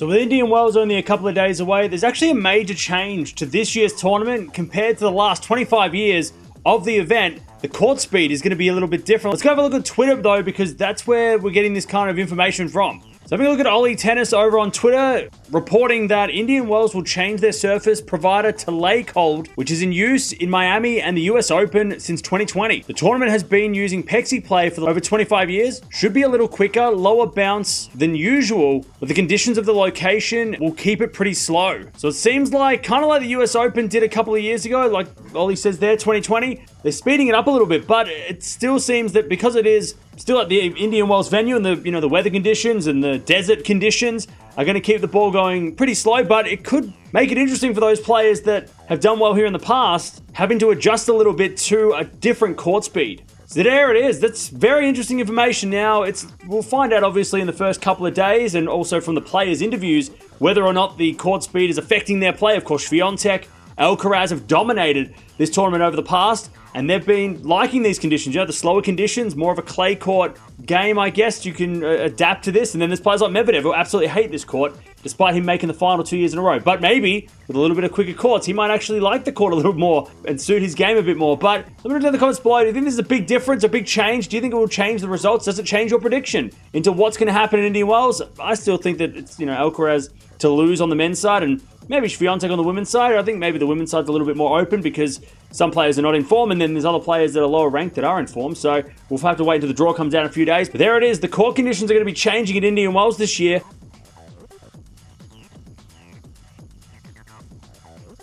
So with Indian Wells only a couple of days away, there's actually a major change to this year's tournament compared to the last 25 years of the event. The court speed is going to be a little bit different. Let's go have a look at Twitter though, because that's where we're getting this kind of information from. So having a look at Ollie Tennis over on Twitter, reporting that Indian Wells will change their surface provider to Laykold, which is in use in Miami and the US Open since 2020. The tournament has been using Pexipave for over 25 years. Should be a little quicker, lower bounce than usual, but the conditions of the location will keep it pretty slow. So it seems like, kind of like the US Open did a couple of years ago, like Ollie says there, 2020, they're speeding it up a little bit, but it still seems that because it is still at the Indian Wells venue and the weather conditions and the desert conditions are going to keep the ball going pretty slow, but it could make it interesting for those players that have done well here in the past, having to adjust a little bit to a different court speed. So there it is. That's very interesting information. Now, we'll find out obviously in the first couple of days and also from the players' interviews whether or not the court speed is affecting their play. Of course, Swiatek, Alcaraz have dominated this tournament over the past, and they've been liking these conditions. The slower conditions, more of a clay court game, I guess. You can adapt to this. And then there's players like Medvedev who absolutely hate this court, despite him making the final 2 years in a row. But maybe with a little bit of quicker courts, he might actually like the court a little more and suit his game a bit more. But let me know in the comments below. Do you think this is a big difference, a big change? Do you think it will change the results? Does it change your prediction into what's going to happen in Indian Wells? I still think that it's, Alcaraz to lose on the men's side and maybe Swiatek on the women's side. I think maybe the women's side's a little bit more open because some players are not in form, and then there's other players that are lower ranked that are in form. So we'll have to wait until the draw comes out in a few days. But there it is. The court conditions are going to be changing at Indian Wells this year.